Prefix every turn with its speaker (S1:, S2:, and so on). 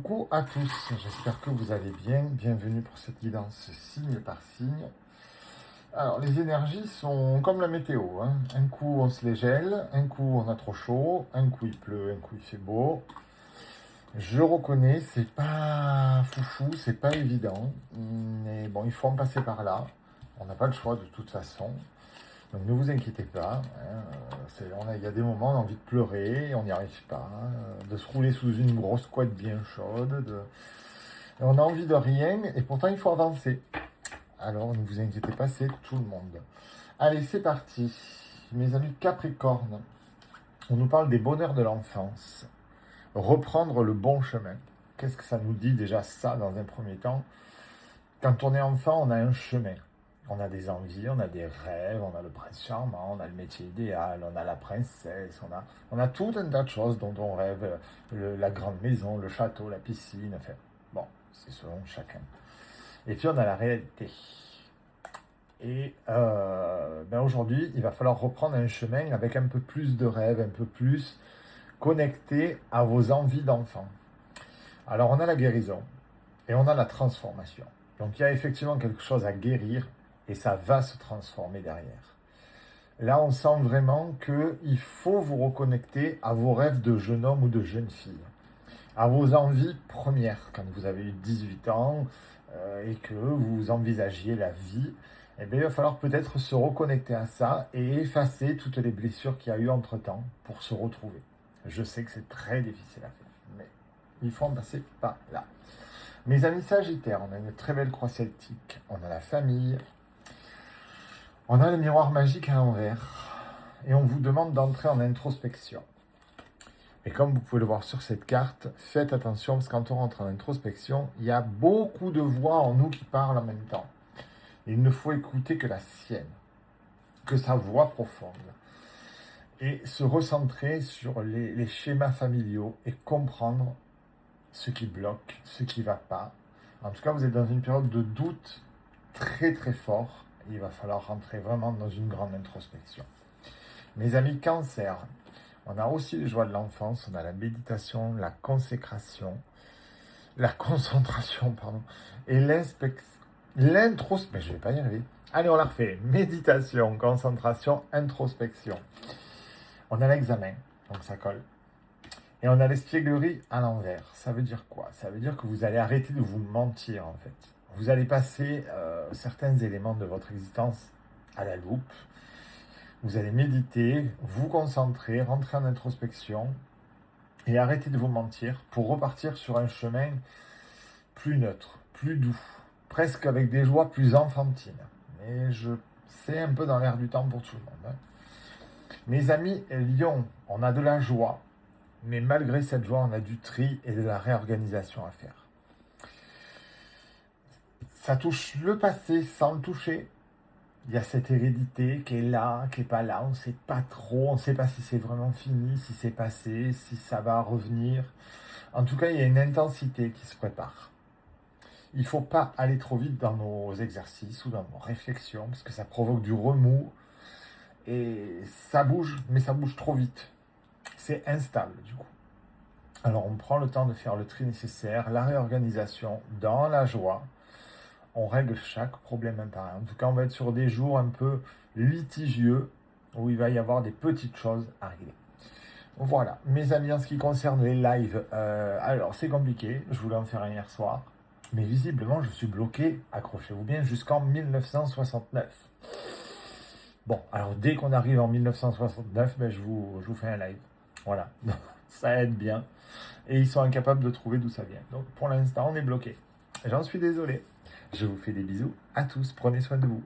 S1: Coucou à tous, j'espère que vous allez bien. Bienvenue pour cette guidance signe par signe. Alors, les énergies sont comme la météo, hein. Un coup, on se les gèle, un coup, on a trop chaud, un coup, il pleut, un coup, il fait beau. Je reconnais, c'est pas foufou, c'est pas évident. Mais bon, il faut en passer par là. On n'a pas le choix de toute façon. Donc ne vous inquiétez pas, hein, il y a des moments, on a envie de pleurer, on n'y arrive pas, de se rouler sous une grosse couette bien chaude, on a envie de rien, et pourtant il faut avancer. Alors ne vous inquiétez pas, c'est tout le monde. Allez, c'est parti. Mes amis Capricorne, on nous parle des bonheurs de l'enfance. Reprendre le bon chemin. Qu'est-ce que ça nous dit déjà ça dans un premier temps? Quand on est enfant, on a un chemin. On a des envies, on a des rêves, on a le prince charmant, on a le métier idéal, on a la princesse, on a tout un tas de choses dont on rêve, la grande maison, le château, la piscine, enfin, bon, c'est selon chacun. Et puis on a la réalité. Et aujourd'hui, il va falloir reprendre un chemin avec un peu plus de rêves, un peu plus connecté à vos envies d'enfant. Alors on a la guérison et on a la transformation. Donc il y a effectivement quelque chose à guérir et ça va se transformer derrière. Là, on sent vraiment qu'il faut vous reconnecter à vos rêves de jeune homme ou de jeune fille, à vos envies premières, quand vous avez eu 18 ans et que vous envisagiez la vie. Eh bien, il va falloir peut-être se reconnecter à ça et effacer toutes les blessures qu'il y a eu entre-temps pour se retrouver. Je sais que c'est très difficile à faire, mais il faut en passer par là. Mes amis Sagittaires, on a une très belle croix celtique, on a la famille, on a le miroir magique à l'envers, et on vous demande d'entrer en introspection. Et comme vous pouvez le voir sur cette carte, faites attention, parce que quand on rentre en introspection, il y a beaucoup de voix en nous qui parlent en même temps. Il ne faut écouter que la sienne, que sa voix profonde, et se recentrer sur les schémas familiaux et comprendre ce qui bloque, ce qui ne va pas. En tout cas, vous êtes dans une période de doute très très fort. Il va falloir rentrer vraiment dans une grande introspection. Mes amis Cancer, on a aussi les joies de l'enfance, on a la méditation, la consécration, la concentration, pardon, et l'introspection. Je ne vais pas y arriver. Allez, on la refait. Méditation, concentration, introspection. On a l'examen, donc ça colle. Et on a l'espièglerie à l'envers. Ça veut dire quoi? Ça veut dire que vous allez arrêter de vous mentir, en fait. Vous allez passer certains éléments de votre existence à la loupe. Vous allez méditer, vous concentrer, rentrer en introspection et arrêter de vous mentir pour repartir sur un chemin plus neutre, plus doux, presque avec des joies plus enfantines. Mais c'est un peu dans l'air du temps pour tout le monde, hein. Mes amis Lion, on a de la joie. Mais malgré cette joie, on a du tri et de la réorganisation à faire. Ça touche le passé sans le toucher. Il y a cette hérédité qui est là, qui n'est pas là. On ne sait pas trop. On ne sait pas si c'est vraiment fini, si c'est passé, si ça va revenir. En tout cas, il y a une intensité qui se prépare. Il ne faut pas aller trop vite dans nos exercices ou dans nos réflexions parce que ça provoque du remous. Et ça bouge, mais ça bouge trop vite. C'est instable du coup. Alors on prend le temps de faire le tri nécessaire, la réorganisation dans la joie. On règle chaque problème un par un. En tout cas, on va être sur des jours un peu litigieux où il va y avoir des petites choses à régler. Voilà, mes amis, en ce qui concerne les lives, alors c'est compliqué, je voulais en faire un hier soir, mais visiblement je suis bloqué, accrochez-vous bien, jusqu'en 1969. Bon, alors dès qu'on arrive en 1969, je vous fais un live. Voilà, ça aide bien. Et ils sont incapables de trouver d'où ça vient. Donc pour l'instant, on est bloqué. J'en suis désolé. Je vous fais des bisous à tous. Prenez soin de vous.